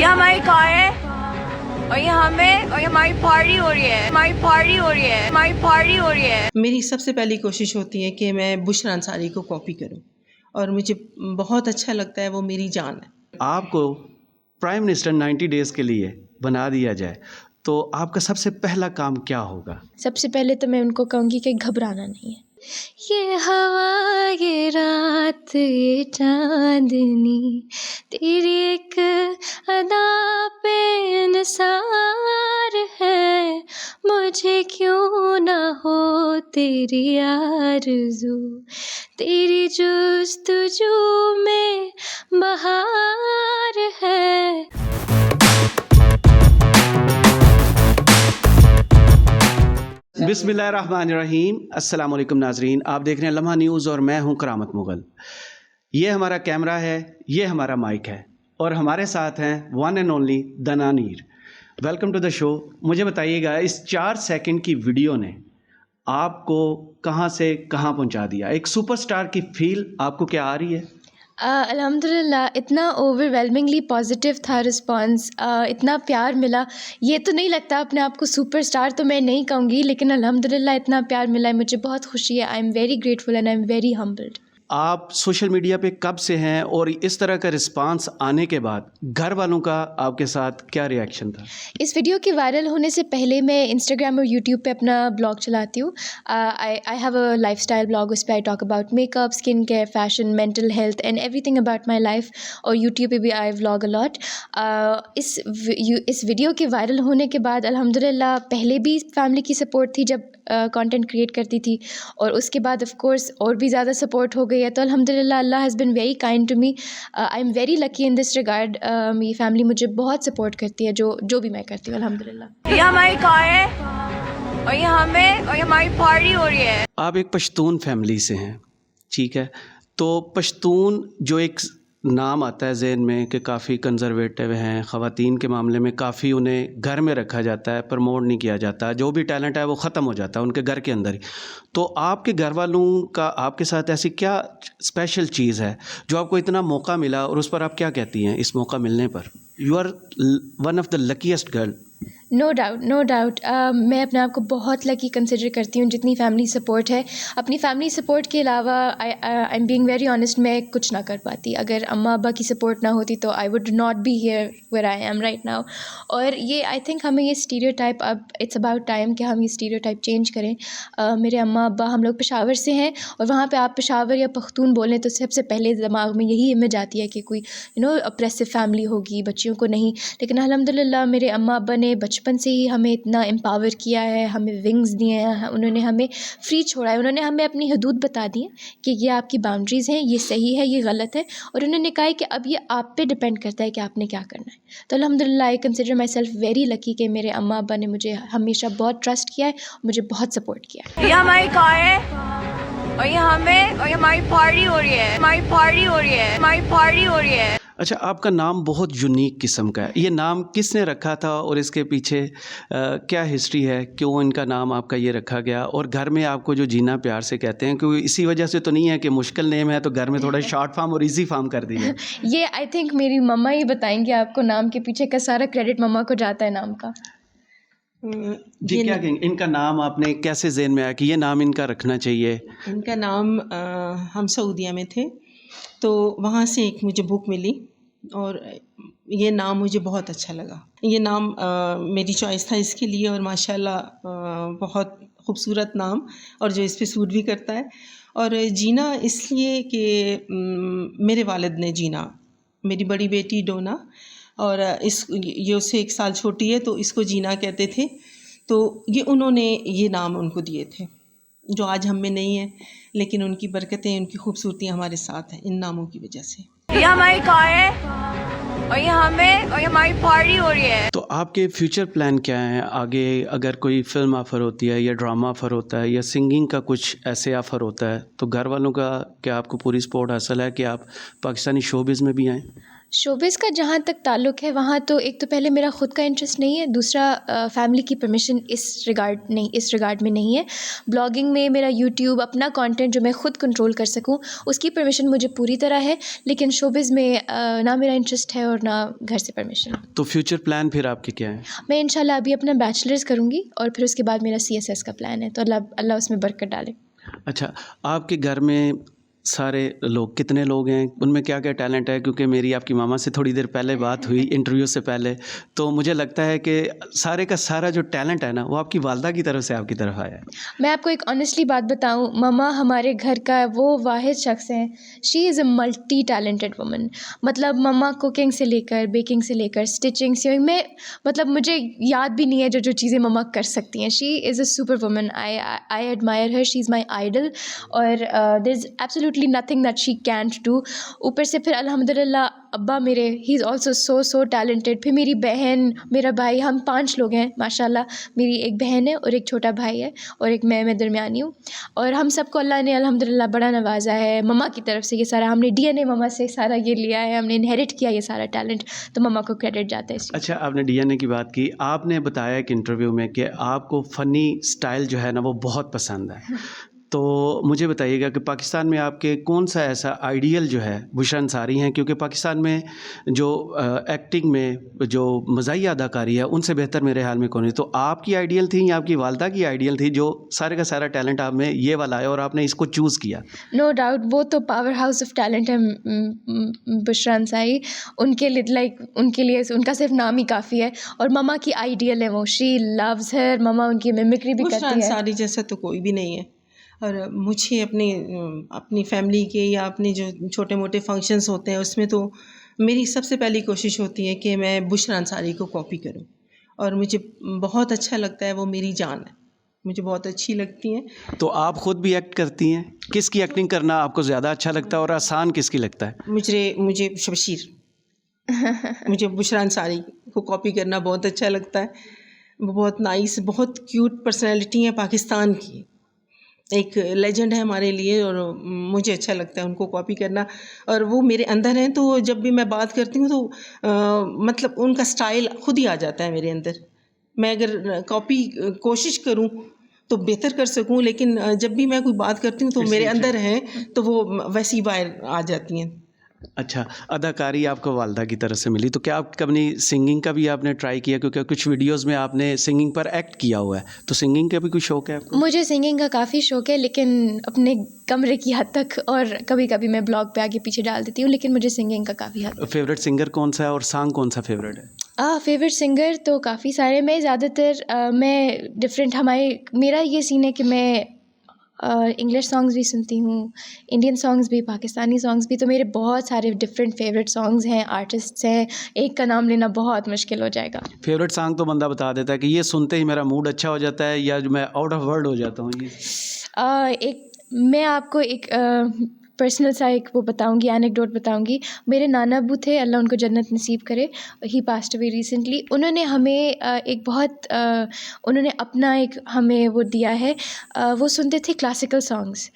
ये हमारी कार है और ये हमें और ये हमारी पार्टी हो रही है, हमारी पार्टी हो रही है, हमारी पार्टी हो रही है। मेरी सबसे पहली कोशिश होती है कि मैं बुशरा अंसारी को कॉपी करूं और मुझे बहुत अच्छा लगता है, वो मेरी जान है। आपको प्राइम मिनिस्टर 90 डेज़ के लिए बना दिया जाए तो आपका सबसे पहला काम क्या होगा? सबसे पहले तो मैं उनको कहूँगी कि घबराना नहीं है। ये हवा, ये रात, ये चांदनी, तेरी एक अदा पे निसार है, मुझे क्यों ना हो तेरी आरज़ू, तेरी जुस्तजू में बहार है। बिस्मिल्लाहिर्रहमानिर्रहीम। अस्सलाम वालेकुम नाजरीन, आप देख रहे हैं लम्हा न्यूज़ और मैं हूं करामत मुगल। ये हमारा कैमरा है, ये हमारा माइक है और हमारे साथ हैं one and only Dananeer. Welcome to the show. मुझे बताइएगा, इस 4 सेकंड की वीडियो ने आपको कहां से कहां पहुंचा दिया? एक सुपरस्टार की फील आपको क्या आ रही है? अल्हम्दुलिल्लाह इतना ओवरवेलमिंगली पॉजिटिव था रिस्पांस, इतना प्यार मिला। ये तो नहीं लगता अपने आप को सुपरस्टार तो मैं नहीं कहूँगी, लेकिन अल्हम्दुलिल्लाह इतना प्यार मिला है, मुझे बहुत खुशी है। आई am very grateful and I am very humbled. आप सोशल मीडिया पे कब से हैं और इस तरह का रिस्पांस आने के बाद घर वालों का आपके साथ क्या रिएक्शन था? इस वीडियो के वायरल होने से पहले मैं इंस्टाग्राम और यूट्यूब पे अपना ब्लॉग चलाती हूँ। I have a lifestyle blog, उस पर I talk about makeup, skin care, fashion, mental health and everything about my life. और यूट्यूब पे भी आई व्लॉग अ लॉट। इस वीडियो के वायरल होने के बाद अल्हम्दुलिल्लाह पहले भी फैमिली की सपोर्ट थी जब कंटेंट क्रिएट करती थी, और उसके बाद ऑफ कोर्स और भी ज़्यादा सपोर्ट हो गई है। तो अल्हम्दुलिल्लाह Allah has been very kind to me. I am very lucky in this regard. मेरी फैमिली मुझे बहुत सपोर्ट करती है जो भी मैं करती हूँ अल्हम्दुलिल्लाह। ये हमारी कार है और ये हमें और ये हमारी पार्टी हो रही है। आप एक पश्तून फैमिली से हैं, ठीक है? तो पश्तून जो एक नाम आता है ज़हन में कि काफ़ी कंजर्वेटिव हैं, ख़वातीन के मामले में काफ़ी उन्हें घर में रखा जाता है, प्रमोट नहीं किया जाता, जो भी टैलेंट है वो ख़त्म हो जाता है उनके घर के अंदर ही। तो आपके घर वालों का आपके साथ ऐसी क्या स्पेशल चीज़ है जो आपको इतना मौका मिला और उस पर आप क्या कहती हैं इस मौका मिलने पर? You are one of the luckiest girl. No doubt मैं अपने आप को बहुत लकी कंसिडर करती हूँ जितनी फैमिली सपोर्ट है। अपनी फैमिली सपोर्ट के अलावा I am being very honest, मैं कुछ ना कर पाती। अगर अम्मा अब्बा की सपोर्ट ना होती तो I would not be here where I am right now. और ये आई थिंक हमें ये स्टीरियोटाइप, अब इट्स अबाउट टाइम कि हम ये स्टीरियोटाइप चेंज करें। मेरे अम्मा अब्बा, हम लोग पेशावर से हैं और वहाँ पे आप पेशावर या पख्तून बोलें तो सबसे पहले दिमाग में यही इमेज आती है कि कोई अप्रेसिव फैमिली होगी, बच्चियों को नहीं। लेकिन अल्हम्दुलिल्लाह मेरे अम्मा अब्बा ने बचपन से ही हमें इतना एम्पावर किया है, हमें विंग्स दिए हैं, उन्होंने हमें फ्री छोड़ा है, उन्होंने हमें अपनी हदूद बता दी है कि ये आपकी बाउंड्रीज़ हैं, ये सही है, ये गलत है। और उन्होंने कहा है कि अब ये आप पे डिपेंड करता है कि आपने क्या करना है। तो अल्हम्दुलिल्लाह I consider my self very lucky कि मेरे अम्मा अब्बा ने मुझे हमेशा बहुत ट्रस्ट किया है, मुझे बहुत सपोर्ट किया है। ये हमारी कार है और ये हमें और ये हमारी पार्टी हो रही है, हमारी पार्टी हो रही है, हमारी पार्टी हो रही है। अच्छा, आपका नाम बहुत यूनिक किस्म का है। ये नाम किसने रखा था और इसके पीछे क्या हिस्ट्री है? क्यों इनका नाम आपका ये रखा गया? और घर में आपको जो जीना प्यार से कहते हैं, क्योंकि इसी वजह से तो नहीं है कि मुश्किल नेम है तो घर में थोड़ा शॉर्ट फॉर्म और इजी फॉर्म कर दिया? ये आई थिंक मेरी मम्मा ही बताएंगे आपको। नाम के पीछे का सारा क्रेडिट मम्मा को जाता है नाम का। जी, क्या कहेंगे? इनका नाम आपने कैसे ज़हन में आया कि ये नाम इनका रखना चाहिए? इनका नाम हम सऊदीया में थे तो वहाँ से एक मुझे बुक मिली और ये नाम मुझे बहुत अच्छा लगा। ये नाम मेरी चॉइस था इसके लिए और माशाल्लाह बहुत खूबसूरत नाम, और जो इस पे सूट भी करता है। और जीना इसलिए कि मेरे वालिद ने जीना, मेरी बड़ी बेटी डोना, और ये उससे 1 साल छोटी है तो इसको जीना कहते थे। तो ये उन्होंने ये नाम उनको दिए थे जो आज हम में नहीं है, लेकिन उनकी बरकतें, उनकी खूबसूरती हमारे साथ है इन नामों की वजह से। ये हमारी कार है और ये हमें और ये हमारी पार्टी हो रही है। तो आपके फ्यूचर प्लान क्या हैं आगे? अगर कोई फिल्म ऑफ़र होती है या ड्रामा ऑफ़र होता है या सिंगिंग का कुछ ऐसे ऑफ़र होता है तो घर वालों का क्या आपको पूरी सपोर्ट हासिल है कि आप पाकिस्तानी शोबिज़ में भी आएँ? शोबिज़ का जहाँ तक ताल्लुक़ है, वहाँ तो एक तो पहले मेरा ख़ुद का इंटरेस्ट नहीं है, दूसरा फैमिली की परमिशन इस रिगार्ड में नहीं है। ब्लॉगिंग में मेरा यूट्यूब अपना कंटेंट जो मैं ख़ुद कंट्रोल कर सकूँ, उसकी परमिशन मुझे पूरी तरह है, लेकिन शोबिज़ में ना मेरा इंटरेस्ट है और ना घर से परमिशन। तो फ्यूचर प्लान फिर आपके क्या है? मैं इंशाल्लाह अभी अपना बैचलर्स करूँगी और फिर उसके बाद मेरा CSS का प्लान है, तो अल्लाह उसमें बरकत डाले। अच्छा, आपके घर में सारे लोग कितने लोग हैं? उनमें क्या-क्या टैलेंट है? क्योंकि मेरी आपकी मामा से थोड़ी देर पहले बात हुई इंटरव्यू से पहले, तो मुझे लगता है कि सारे का सारा जो टैलेंट है ना, वो आपकी वालदा की तरफ से आपकी तरफ आया है। मैं आपको एक ऑनेस्टली बात बताऊं, मम्मा हमारे घर का वो वाहिद शख्स हैं, she is a multi talented woman. मतलब मम्मा कुकिंग से लेकर, बेकिंग से लेकर, स्टिचिंग से, मैं मतलब मुझे याद भी नहीं है जो चीज़ें मम्मा कर सकती हैं। She is a super woman, I admire her, she is my idol, और there is absolutely nothing that she can't do. ऊपर से फिर अल्हम्दुलिल्लाह अब्बा मेरे, he is also so talented. फिर मेरी बहन, मेरा भाई, हम 5 लोग हैं माशाल्लाह। मेरी एक बहन है और एक छोटा भाई है और एक मैं दरमियानी हूँ, और हम सबको अल्लाह ने अल्हम्दुलिल्लाह बड़ा नवाजा है मम्मा की तरफ से। ये सारा हमने DNA मम्मा से सारा ये लिया है, हमने इनहेरिट किया ये सारा टैलेंट, तो मम्मा को क्रेडिट जाता है इस चीज़। अच्छा, आपने DNA की बात की, आपने बताया एक इंटरव्यू में कि आपको फ़नी स्टाइल जो है ना वो बहुत पसंद है। तो मुझे बताइएगा कि पाकिस्तान में आपके कौन सा ऐसा आइडियल जो है बुशरा अंसारी हैं? क्योंकि पाकिस्तान में जो एक्टिंग में जो मज़ाहिया अदाकारी है उनसे बेहतर मेरे ख्याल में कौन है। तो आपकी आइडियल थी या आपकी वालदा की आइडियल थी जो सारे का सारा टैलेंट आप में ये वाला है और आपने इसको चूज़ किया? नो डाउट वो तो पावर हाउस ऑफ टैलेंट है बुशरा अंसारी। उनके लिए उनका सिर्फ नाम ही काफ़ी है, और मम्मा की आइडियल है वो, शी लव्स हर। मम्मा उनकी मिमिक्री भी बुशरा करती है। अंसारी जैसा तो कोई भी नहीं है, और मुझे अपनी फैमिली के या अपने जो छोटे मोटे फंक्शंस होते हैं उसमें तो मेरी सबसे पहली कोशिश होती है कि मैं बुशरा अंसारी को कॉपी करूं, और मुझे बहुत अच्छा लगता है, वो मेरी जान है, मुझे बहुत अच्छी लगती हैं। तो आप ख़ुद भी एक्ट करती हैं? किसकी एक्टिंग करना आपको ज़्यादा अच्छा लगता है और आसान किसकी लगता है? मुझे शमशीर मुझे बुशरा अंसारी को कॉपी करना बहुत अच्छा लगता है। वो बहुत नाइस, बहुत क्यूट पर्सनैलिटी है पाकिस्तान की, एक लेजेंड है हमारे लिए, और मुझे अच्छा लगता है उनको कॉपी करना, और वो मेरे अंदर हैं। तो जब भी मैं बात करती हूँ तो मतलब उनका स्टाइल खुद ही आ जाता है मेरे अंदर। मैं अगर कोशिश करूँ तो बेहतर कर सकूँ, लेकिन जब भी मैं कोई बात करती हूँ तो मेरे अंदर हैं, तो वो वैसी बाहर आ जाती हैं। अच्छा, अदाकारी आपको वालदा की तरफ से मिली, तो क्या आप कभी सिंगिंग का भी आपने ट्राई किया? क्योंकि कुछ वीडियोस में आपने सिंगिंग पर एक्ट किया हुआ है, तो सिंगिंग का भी कोई शौक़ है आपको? मुझे सिंगिंग का काफ़ी शौक़ है, लेकिन अपने कमरे की हद तक, और कभी कभी मैं ब्लॉग पे आगे पीछे डाल देती हूँ, लेकिन मुझे सिंगिंग का काफ़ी हद तक। फेवरेट सिंगर कौन सा है और सॉन्ग कौन सा फेवरेट है? फेवरेट सिंगर तो काफ़ी सारे। मैं ज़्यादातर मैं डिफरेंट, मेरा ये सीन है कि मैं इंग्लिश सॉन्ग्स भी सुनती हूँ, इंडियन सॉन्ग्स भी, पाकिस्तानी सॉन्ग्स भी। तो मेरे बहुत सारे डिफरेंट फेवरेट सॉन्ग्स हैं, आर्टिस्ट्स हैं, एक का नाम लेना बहुत मुश्किल हो जाएगा। फेवरेट सॉन्ग तो बंदा बता देता है कि ये सुनते ही मेरा मूड अच्छा हो जाता है, या जो मैं आउट ऑफ वर्ड हो जाता हूँ। ये मैं आपको एक पर्सनल सा एक वो बताऊंगी, एनेक्डोट बताऊंगी। मेरे नाना अब्बू थे, अल्लाह उनको जन्नत नसीब करे, ही पास्ट अवे रिसेंटली। उन्होंने हमें एक बहुत उन्होंने अपना एक हमें वो दिया है, वो सुनते थे क्लासिकल सॉन्ग्स।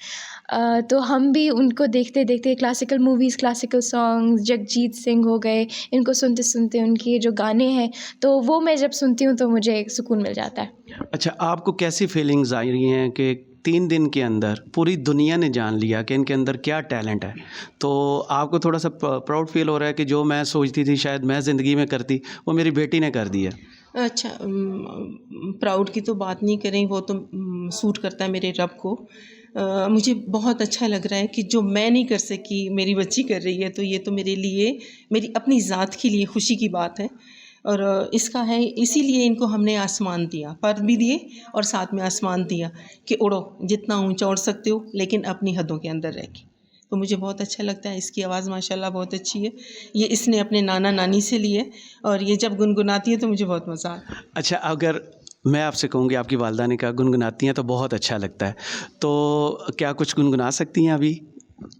तो हम भी उनको देखते देखते classical movies, classical songs, Jagjit Singh हो गए, इनको सुनते सुनते उनके जो गाने हैं, तो वो मैं जब सुनती हूँ तो मुझे एक सुकून मिल जाता है। अच्छा, आपको कैसी फीलिंग्स आई रही हैं कि 3 दिन के अंदर पूरी दुनिया ने जान लिया कि इनके अंदर क्या टैलेंट है? तो आपको थोड़ा सा प्राउड फील हो रहा है कि जो मैं सोचती थी शायद मैं ज़िंदगी में करती, वो मेरी बेटी ने कर दिया? अच्छा, प्राउड की तो बात नहीं करें, वो तो सूट करता है मेरे रब को। मुझे बहुत अच्छा लग रहा है कि जो मैं नहीं कर सकी मेरी बच्ची कर रही है, तो ये तो मेरे लिए, मेरी अपनी ज़ात के लिए खुशी की बात है। और इसका है, इसीलिए इनको हमने आसमान दिया, पर भी दिए और साथ में आसमान दिया कि उड़ो, जितना ऊंचा उड़ सकते हो, लेकिन अपनी हदों के अंदर रह के। तो मुझे बहुत अच्छा लगता है। इसकी आवाज़ माशाल्लाह बहुत अच्छी है। ये इसने अपने नाना नानी से ली है, और ये जब गुनगुनाती है तो मुझे बहुत मज़ा आता है। अच्छा, अगर मैं आपसे कहूँगी, आपकी वालदा ने कहा गुनगुनाती हैं तो बहुत अच्छा लगता है, तो क्या कुछ गुनगुना सकती हैं अभी?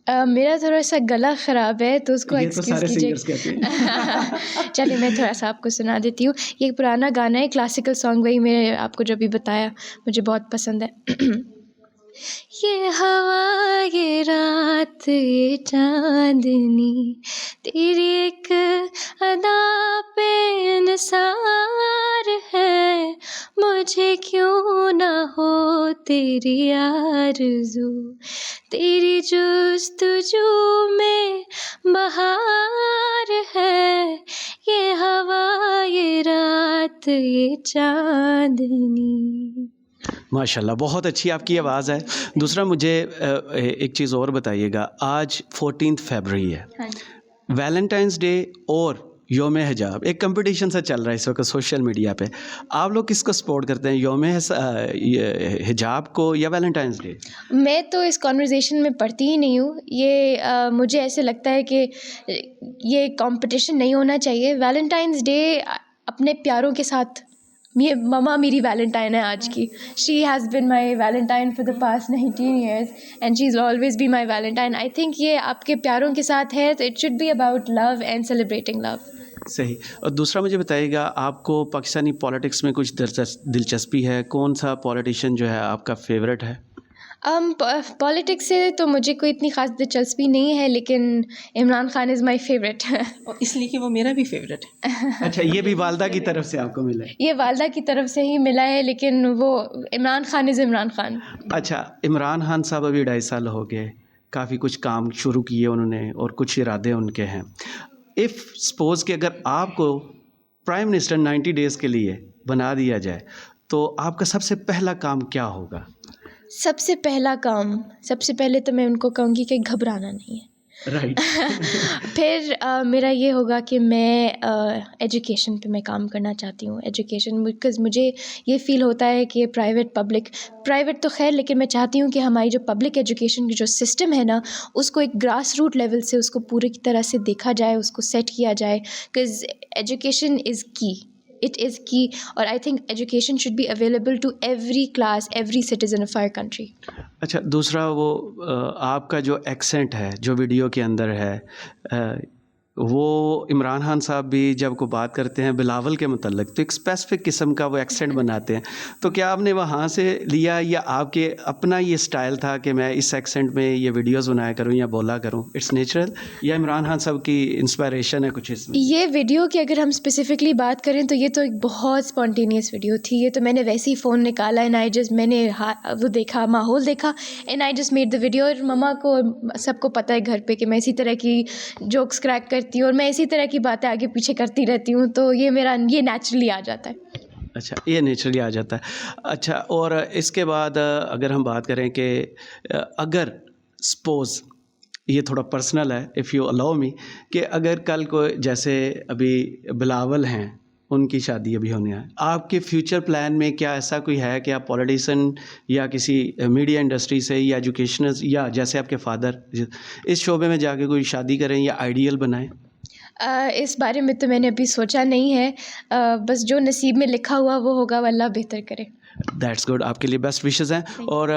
मेरा थोड़ा सा गला ख़राब है, तो उसको एक्सक्यूज़ कीजिए। चलिए मैं थोड़ा सा आपको सुना देती हूँ। ये एक पुराना गाना है, क्लासिकल सॉन्ग, वही मैंने आपको जब भी बताया, मुझे बहुत पसंद है। ये हवा ये रात ये चांदनी, तेरी एक अदा पे निसार है, मुझे क्यों ना हो तेरी आरज़ू, तेरी जुस्तजू में बहार है, ये हवा ये रात ये चांदनी। माशाल्लाह, बहुत अच्छी आपकी आवाज़ है। दूसरा मुझे एक चीज़ और बताइएगा, आज 14 फरवरी है, हाँ जी। वैलेंटाइंस डे और योम हिजाब एक कंपटीशन सा चल रहा है इस वक्त सोशल मीडिया पे। आप लोग किसको सपोर्ट करते हैं, योम हिजाब को या वैलेंटाइंस डे? मैं तो इस कॉन्वर्जेसन में पढ़ती ही नहीं हूँ। ये मुझे ऐसे लगता है कि ये कंपटीशन नहीं होना चाहिए। वैलेंटाइंस डे अपने प्यारों के साथ, ये ममा मेरी वैलेंटाइन है आज की। She has been my Valentine for the past 19 years and she is always be my Valentine. I think ये आपके प्यारों के साथ है, तो it should be about love and celebrating love. सही। और दूसरा मुझे बताइएगा, आपको पाकिस्तानी पॉलिटिक्स में कुछ दिलचस्पी है? कौन सा पॉलिटिशियन जो है आपका फेवरेट है? पॉलिटिक्स से तो मुझे कोई इतनी ख़ास दिलचस्पी नहीं है, लेकिन Imran Khan is my favourite. और इसलिए कि वो मेरा भी फेवरेट है। अच्छा, ये भी वालदा की तरफ से आपको मिला है? ये वालदा की तरफ से ही मिला है, लेकिन वो इमरान खान इज़ इमरान खान। अच्छा, इमरान खान साहब अभी 2.5 साल हो गए, काफ़ी कुछ काम शुरू किए उन्होंने और कुछ इरादे उनके हैं। इफ़ सपोज़ कि अगर आपको प्राइम मिनिस्टर 90 डेज़ के लिए बना दिया जाए, तो आपका सबसे पहला काम क्या होगा? सबसे पहला काम, सबसे पहले तो मैं उनको कहूँगी कि घबराना नहीं है। राइट। फिर मेरा ये होगा कि मैं एजुकेशन पे मैं काम करना चाहती हूँ। एजुकेशन, बिकॉज़ मुझे ये फ़ील होता है कि प्राइवेट तो खैर, लेकिन मैं चाहती हूँ कि हमारी जो पब्लिक एजुकेशन की जो सिस्टम है ना, उसको एक ग्रास रूट लेवल से उसको पूरी तरह से देखा जाए, उसको सेट किया जाए, because education is key. It is key, और I think education should be available to every class, every citizen of our country. अच्छा, दूसरा वो आपका जो एक्सेंट है जो वीडियो के अंदर है, वो इमरान खान साहब भी जब को बात करते हैं बिलावल के मुतल्लिक, तो एक स्पेसिफिक किस्म का वो एक्सेंट बनाते हैं। तो क्या आपने वहाँ से लिया या आपके अपना ये स्टाइल था कि मैं इस एक्सेंट में ये वीडियोस बनाया करूँ या बोला करूँ, इट्स नेचुरल, या इमरान खान साहब की इंस्पायरेशन है कुछ इसमें? ये वीडियो की अगर हम स्पेसिफिकली बात करें तो ये तो एक बहुत स्पॉन्टेनियस वीडियो थी। ये तो मैंने वैसे ही फ़ोन निकाला एंड मैंने वो देखा, माहौल देखा and I just made the video. और मम्मा को सबको पता है घर पे कि मैं इसी तरह की जोक्स क्रैक करती हूँ और मैं इसी तरह की बातें आगे पीछे करती रहती हूँ, तो ये नेचुरली आ जाता है। अच्छा, ये नेचुरली आ जाता है। अच्छा, और इसके बाद अगर हम बात करें कि अगर सपोज़, ये थोड़ा पर्सनल है, इफ़ यू अलाउ मी, कि अगर कल को जैसे अभी बिलावल हैं, उनकी शादी अभी होने है, आपके फ्यूचर प्लान में क्या ऐसा कोई है कि आप पॉलिटिशियन या किसी मीडिया इंडस्ट्री से या एजुकेशनल या जैसे आपके फादर इस शोबे में जाके कोई शादी करें या आइडियल बनाएं? इस बारे में तो मैंने अभी सोचा नहीं है। बस जो नसीब में लिखा हुआ वो होगा, अल्लाह बेहतर करे। दैट्स गुड, आपके लिए बेस्ट विशेज़ हैं। और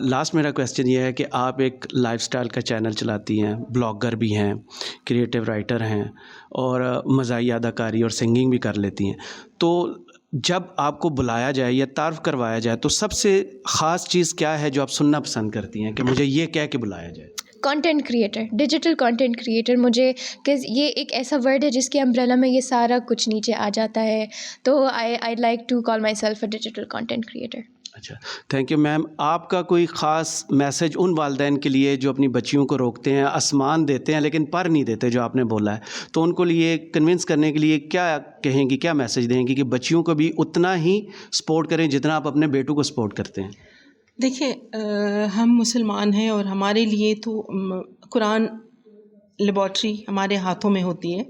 लास्ट मेरा क्वेश्चन ये है कि आप एक लाइफस्टाइल का चैनल चलाती हैं, ब्लॉगर भी हैं, क्रिएटिव राइटर हैं और मज़ाहिया अदाकारी और सिंगिंग भी कर लेती हैं। तो जब आपको बुलाया जाए या तारीफ़ करवाया जाए, तो सबसे ख़ास चीज़ क्या है जो आप सुनना पसंद करती हैं कि मुझे ये कह के बुलाया जाए? Content creator, digital content creator. मुझे कि ये एक ऐसा वर्ड है जिसके अम्ब्रेला में ये सारा कुछ नीचे आ जाता है, तो I like to call myself a digital content creator. अच्छा, थैंक यू मैम। आपका कोई ख़ास मैसेज उन वालिदैन के लिए जो अपनी बच्चियों को रोकते हैं, आसमान देते हैं लेकिन पर नहीं देते, जो आपने बोला है, तो उनको लिए कन्विंस करने के लिए क्या कहेंगी, क्या मैसेज देंगी कि बच्चियों को भी उतना ही सपोर्ट करें जितना आप अपने बेटों को सपोर्ट करते हैं? देखिए, हम मुसलमान हैं और हमारे लिए तो कुरान लेबॉर्ट्री हमारे हाथों में होती है,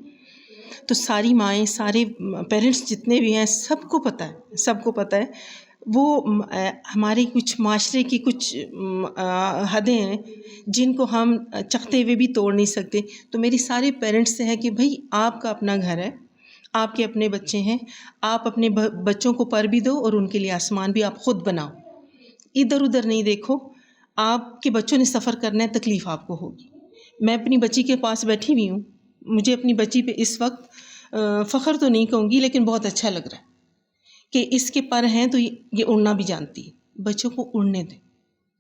तो सारी माएँ, सारे पेरेंट्स जितने भी हैं, सबको पता है वो हमारी कुछ माशरे की कुछ हदें हैं जिनको हम चाहते हुए भी तोड़ नहीं सकते। तो मेरी सारे पेरेंट्स से है कि भाई, आपका अपना घर है, आपके अपने बच्चे हैं, आप अपने बच्चों को पर भी दो और उनके लिए आसमान भी आप ख़ुद बनाओ। इधर उधर नहीं देखो, आपके बच्चों ने सफ़र करना है, तकलीफ़ आपको होगी। मैं अपनी बच्ची के पास बैठी हुई हूँ, मुझे अपनी बच्ची पे इस वक्त फ़ख्र तो नहीं कहूँगी, लेकिन बहुत अच्छा लग रहा है कि इसके पर हैं तो ये उड़ना भी जानती है। बच्चों को उड़ने दें,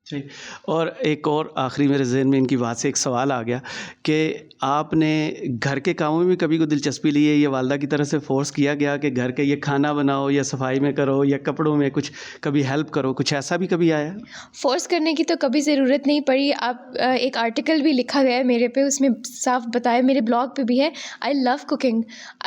जी। और एक और आखिरी मेरे ज़हन में इनकी बात से एक सवाल आ गया कि आपने घर के कामों में भी कभी कोई दिलचस्पी ली है, या वालदा की तरफ से फ़ोर्स किया गया कि घर के ये खाना बनाओ या सफाई में करो या कपड़ों में कुछ कभी हेल्प करो, कुछ ऐसा भी कभी आया? फ़ोर्स करने की तो कभी ज़रूरत नहीं पड़ी। आप एक आर्टिकल भी लिखा गया है मेरे पे, उसमें साफ बताया, मेरे ब्लॉग पे भी है, आई लव कुकिंग।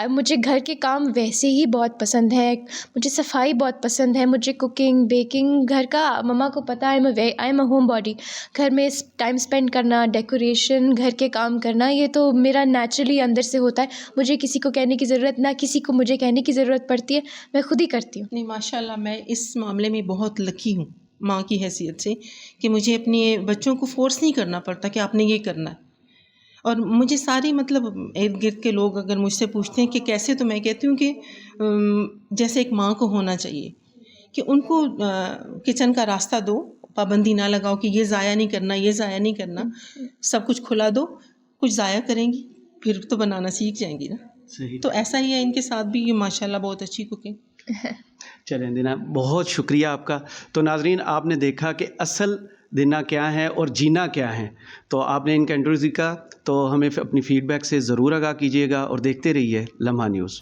मुझे घर के काम वैसे ही बहुत पसंद है, मुझे सफाई बहुत पसंद है, मुझे कुकिंग बेकिंग घर का, मम्मा को पता है I am a home body. घर में टाइम स्पेंड करना, डेकोरेशन, घर के काम करना, ये तो मेरा नेचुरली अंदर से होता है। मुझे किसी को कहने की ज़रूरत, ना किसी को मुझे कहने की ज़रूरत पड़ती है, मैं खुद ही करती हूँ। नहीं, माशाल्लाह मैं इस मामले में बहुत लकी हूँ माँ की हैसियत से, कि मुझे अपने बच्चों को फ़ोर्स नहीं करना पड़ता कि आपने ये करना है। और मुझे सारी मतलब इर्द गिर्द के लोग अगर मुझसे पूछते हैं कि कैसे, तो मैं कहती हूँ कि जैसे एक माँ को होना चाहिए कि उनको किचन का रास्ता दो, पाबंदी ना लगाओ कि ये ज़ाया नहीं करना, ये ज़ाया नहीं करना, सब कुछ खुला दो। कुछ ज़ाया करेंगी फिर तो बनाना सीख जाएंगी ना। सही। तो ऐसा ही है इनके साथ भी, ये माशाल्लाह बहुत अच्छी कुकिंग। चलें दीना, बहुत शुक्रिया आपका। तो नाजरीन, आपने देखा कि असल देना क्या है और जीना क्या है। तो आपने इनका इंटरव्यू का, तो हमें अपनी फ़ीडबैक से ज़रूर आगाह कीजिएगा और देखते रहिए लम्हा न्यूज़।